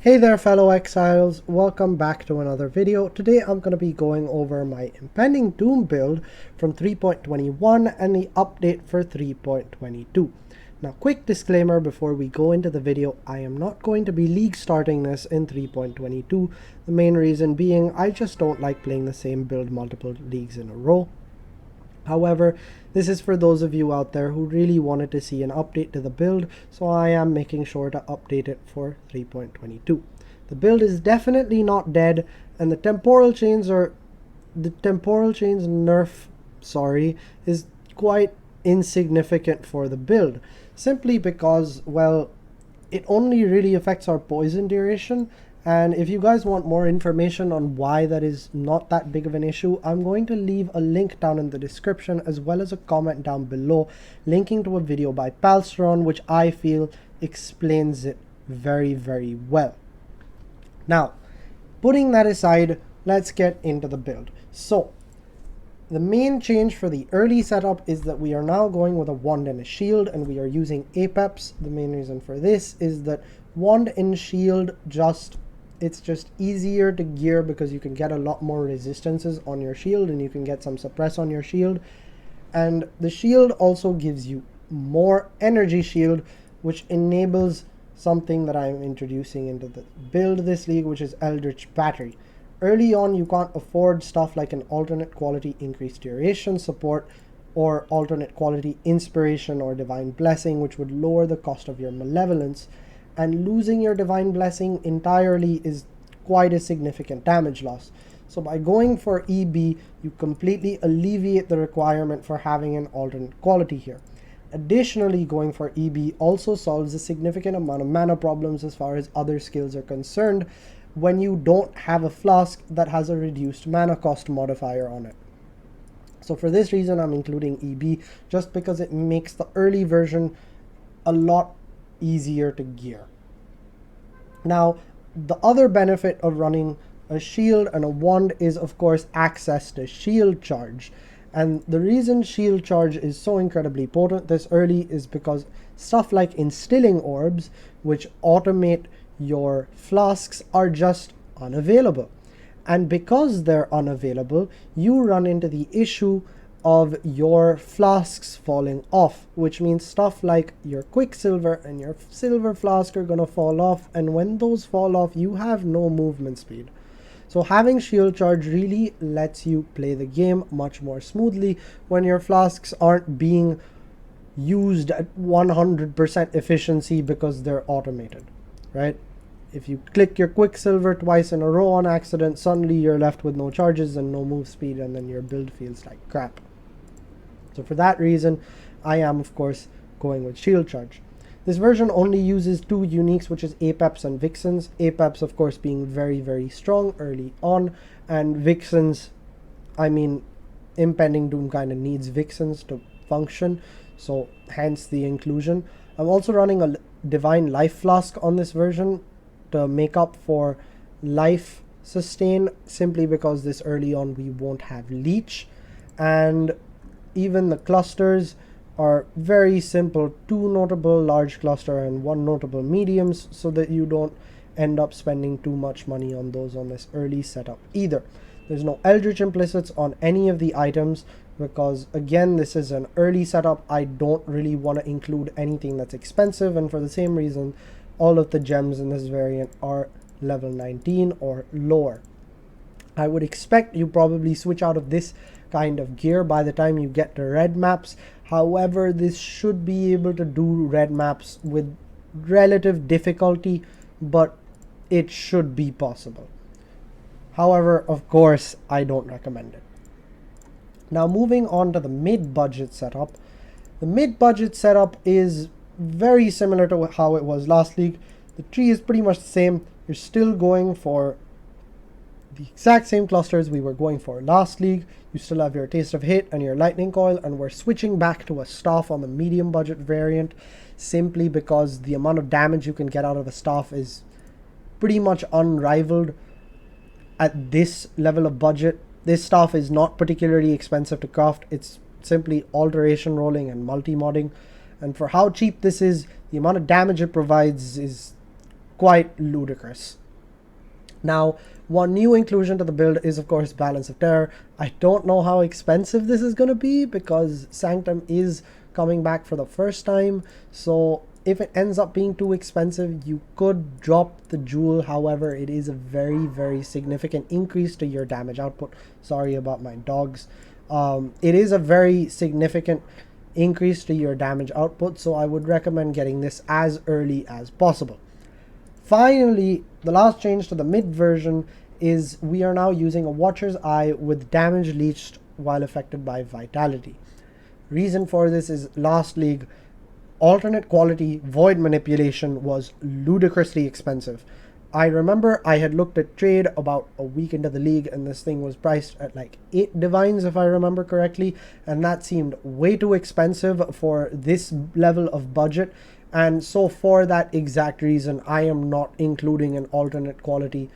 Hey there fellow exiles, welcome back to another video. Today I'm going to be going over my Impending Doom build from 3.21 and the update for 3.22. Now quick disclaimer before we go into the video, I am not going to be league starting this in 3.22. The main reason being I just don't like playing the same build multiple leagues in a row. However, this is for those of you out there who really wanted to see an update to the build, so I am making sure to update it for 3.22. The build is definitely not dead, and the temporal chains nerf, is quite insignificant for the build, simply because, well, it only really affects our poison duration. And if you guys want more information on why that is not that big of an issue, I'm going to leave a link down in the description as well as a comment down below linking to a video by Palstron, which I feel explains it very, very well. Now, putting that aside, let's get into the build. So, the main change for the early setup is that we are now going with a wand and a shield, and we are using Apex. The main reason for this is that wand and shield it's just easier to gear because you can get a lot more resistances on your shield and you can get some suppress on your shield. And the shield also gives you more energy shield, which enables something that I'm introducing into the build this league, which is Eldritch Battery. Early on, you can't afford stuff like an alternate quality increased duration support or alternate quality inspiration or divine blessing, which would lower the cost of your malevolence. And losing your divine blessing entirely is quite a significant damage loss. So by going for EB, you completely alleviate the requirement for having an alternate quality here. Additionally, going for EB also solves a significant amount of mana problems as far as other skills are concerned when you don't have a flask that has a reduced mana cost modifier on it. So for this reason, I'm including EB just because it makes the early version a lot easier to gear. Now, the other benefit of running a shield and a wand is, of course, access to shield charge. And the reason shield charge is so incredibly potent this early is because stuff like instilling orbs, which automate your flasks, are just unavailable. And because they're unavailable, you run into the issue of your flasks falling off, which means stuff like your quicksilver and your silver flask are gonna fall off, and when those fall off, you have no movement speed. So having shield charge really lets you play the game much more smoothly when your flasks aren't being used at 100% efficiency because they're automated, right? If you click your quicksilver twice in a row on accident, suddenly you're left with no charges and no move speed, and then your build feels like crap. So for that reason, I am, of course, going with shield charge. This version only uses two uniques, which is Apex and Vixens. Apex, of course, being very, very strong early on, and Vixens, I mean, Impending Doom kind of needs Vixens to function, so hence the inclusion. I'm also running a Divine Life Flask on this version to make up for life sustain, simply because this early on we won't have leech. And even the clusters are very simple, 2 notable large cluster and 1 notable mediums, so that you don't end up spending too much money on those on this early setup either. There's no Eldritch implicits on any of the items because, again, this is an early setup. I don't really want to include anything that's expensive, and for the same reason, all of the gems in this variant are level 19 or lower. I would expect you probably switch out of this kind of gear by the time you get to red maps. However, this should be able to do red maps with relative difficulty, but it should be possible. However, of course, I don't recommend it. Now moving on to the mid-budget setup. The mid-budget setup is very similar to how it was last league. The tree is pretty much the same. You're still going for the exact same clusters we were going for last league. You still have your Taste of Hate and your Lightning Coil, and we're switching back to a staff on the medium budget variant simply because the amount of damage you can get out of a staff is pretty much unrivaled at this level of budget. This staff is not particularly expensive to craft. It's simply alteration rolling and multi-modding, and for how cheap this is, the amount of damage it provides is quite ludicrous. Now, one new inclusion to the build is of course Balance of Terror. I don't know how expensive this is going to be because Sanctum is coming back for the first time, so if it ends up being too expensive, you could drop the jewel. However, it is a very significant increase to your damage output. Sorry about my dogs. It is a very significant increase to your damage output, so I would recommend getting this as early as possible. Finally, the last change to the mid version is we are now using a Watcher's Eye with damage leached while affected by Vitality. Reason for this is last league, alternate quality Void Manipulation was ludicrously expensive. I remember I had looked at trade about a week into the league and this thing was priced at like 8 divines if I remember correctly, and that seemed way too expensive for this level of budget. And so for that exact reason, I am not including an alternate quality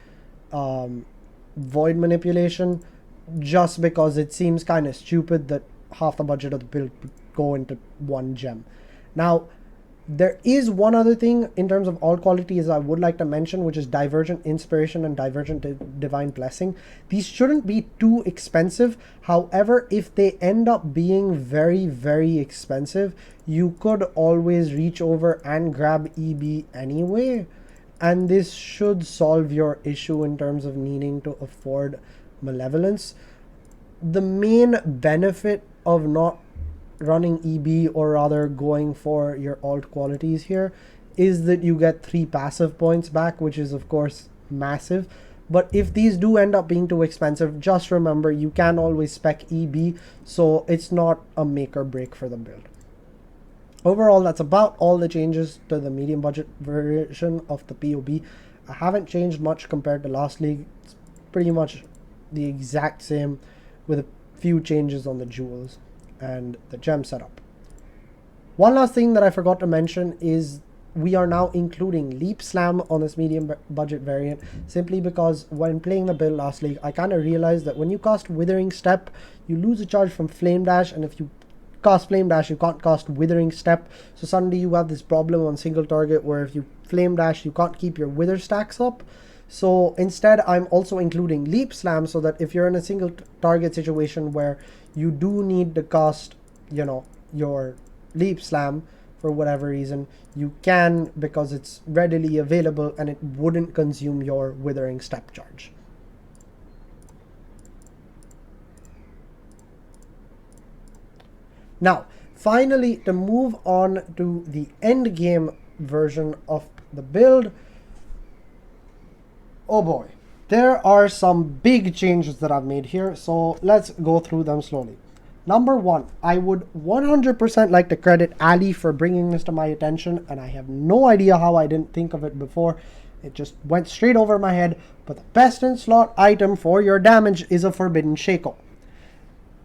Void Manipulation, just because it seems kind of stupid that half the budget of the build would go into one gem. Now, there is one other thing in terms of alt qualities I would like to mention, which is Divergent Inspiration and Divergent Divine Blessing. These shouldn't be too expensive. However, if they end up being very expensive, you could always reach over and grab EB anyway. And this should solve your issue in terms of needing to afford Malevolence. The main benefit of not running EB, or rather going for your alt qualities here, is that you get 3 passive points back, which is of course massive. But if these do end up being too expensive, just remember you can always spec EB, so it's not a make or break for the build. Overall, that's about all the changes to the medium budget version of the PoB. I haven't changed much compared to last league. It's pretty much the exact same with a few changes on the jewels and the gem setup. One last thing that I forgot to mention is we are now including Leap Slam on this medium budget variant, simply because when playing the build last league, I kind of realized that when you cast Withering Step, you lose a charge from Flame Dash, and if you cast Flame Dash, you can't cast Withering Step, so suddenly you have this problem on single target where if you Flame Dash, you can't keep your Wither stacks up. So instead, I'm also including Leap Slam so that if you're in a single target situation where you do need to cast, you know, your Leap Slam for whatever reason, you can, because it's readily available and it wouldn't consume your Withering Step charge. Now, finally, to move on to the end game version of the build, oh boy, there are some big changes that I've made here, so let's go through them slowly. Number one, I would 100% like to credit Ali for bringing this to my attention, and I have no idea how I didn't think of it before. It just went straight over my head, but the best in slot item for your damage is a Forbidden Shaco.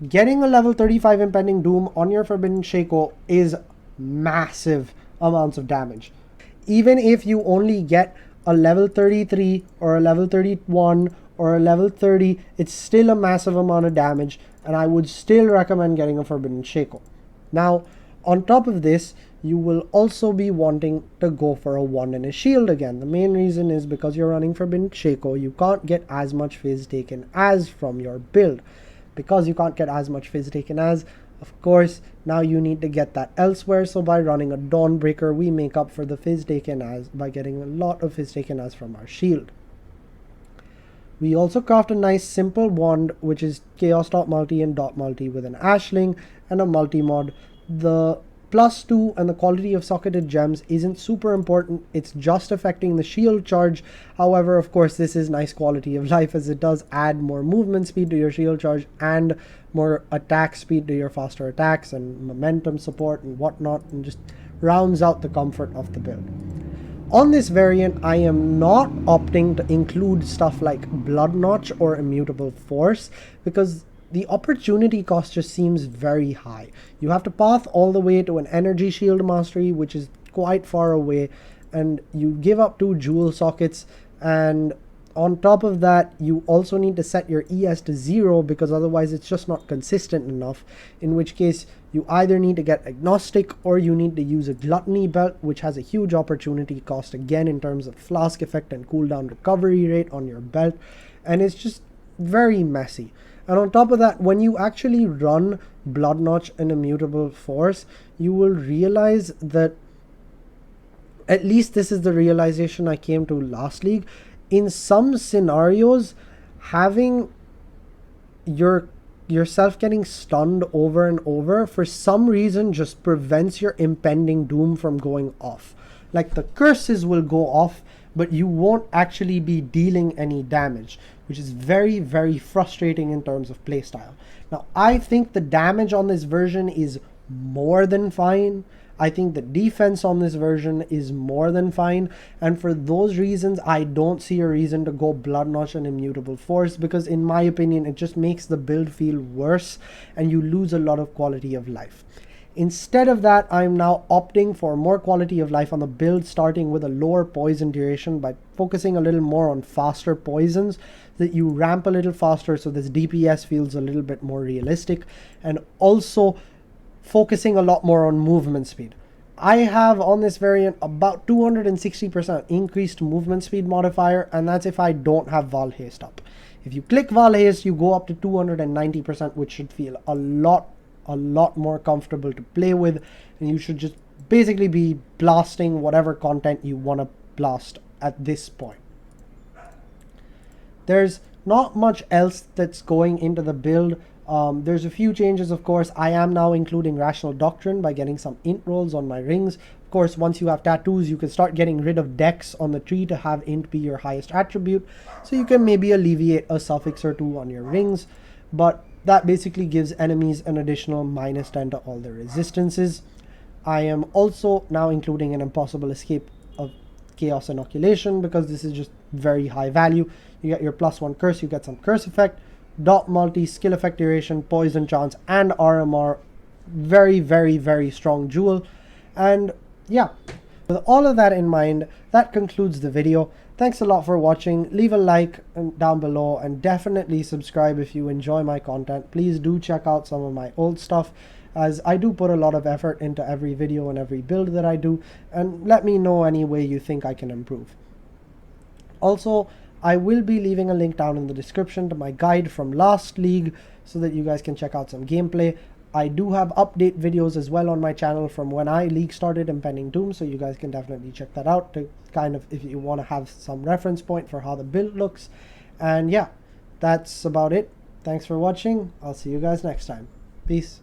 Getting a level 35 Impending Doom on your Forbidden Shaco is massive amounts of damage. Even if you only get a level 33 or a level 31 or a level 30, it's still a massive amount of damage, and I would still recommend getting a Forbidden Shaco. Now, on top of this, you will also be wanting to go for a wand and a shield again. The main reason is because you're running Forbidden Shaco, you can't get as much phase taken as from your build. Because you can't get as much phase taken as, of course, now you need to get that elsewhere. So by running a Dawnbreaker, we make up for the phase taken as by getting a lot of phase taken as from our shield. We also craft a nice simple wand, which is Chaos Dot Multi and Dot Multi with an Ashling and a multi-mod. The +2 and the quality of socketed gems isn't super important, it's just affecting the shield charge. However, of course, this is nice quality of life as it does add more movement speed to your shield charge and more attack speed to your faster attacks and momentum support and whatnot, and just rounds out the comfort of the build. On this variant, I am not opting to include stuff like Blood Notch or Immutable Force because the opportunity cost just seems very high. You have to path all the way to an Energy Shield Mastery, which is quite far away, and you give up 2 jewel sockets, and On top of that, you also need to set your ES to 0 because otherwise it's just not consistent enough, in which case you either need to get agnostic or you need to use a gluttony belt, which has a huge opportunity cost again in terms of flask effect and cooldown recovery rate on your belt, and it's just very messy. And on top of that, when you actually run Blood Notch and Immutable Force, you will realize that, at least this is the realization I came to last league, in some scenarios, having yourself getting stunned over and over for some reason just prevents your impending doom from going off. Like, the curses will go off, but you won't actually be dealing any damage, which is very, very frustrating in terms of playstyle. Now, I think the damage on this version is more than fine. I think the defense on this version is more than fine, and for those reasons I don't see a reason to go Blood Notch and Immutable Force, because in my opinion it just makes the build feel worse and you lose a lot of quality of life. Instead of that, I'm now opting for more quality of life on the build, starting with a lower poison duration by focusing a little more on faster poisons, that you ramp a little faster so this DPS feels a little bit more realistic, and also focusing a lot more on movement speed. I have on this variant about 260% increased movement speed modifier, and that's if I don't have Val Haste up. If you click Val Haste, you go up to 290%, which should feel a lot more comfortable to play with, and you should just basically be blasting whatever content you want to blast at this point. There's not much else that's going into the build. There's a few changes, of course. I am now including Rational Doctrine by getting some int rolls on my rings. Of course, once you have tattoos, you can start getting rid of dex on the tree to have int be your highest attribute, so you can maybe alleviate a suffix or two on your rings, but that basically gives enemies an additional -10 to all their resistances. I am also now including an impossible escape of Chaos Inoculation because this is just very high value. You get your +1 curse, you get some curse effect, dot multi, skill effect duration, poison chance, and RMR. Very, very, very strong jewel. And yeah, with all of that in mind, that concludes the video. Thanks a lot for watching. Leave a like down below and definitely subscribe if you enjoy my content. Please do check out some of my old stuff, as I do put a lot of effort into every video and every build that I do, and let me know any way you think I can improve. Also, I will be leaving a link down in the description to my guide from last league so that you guys can check out some gameplay. I do have update videos as well on my channel from when I league started Impending Doom, so you guys can definitely check that out to kind of, if you want to have some reference point for how the build looks. And yeah, that's about it. Thanks for watching. I'll see you guys next time. Peace.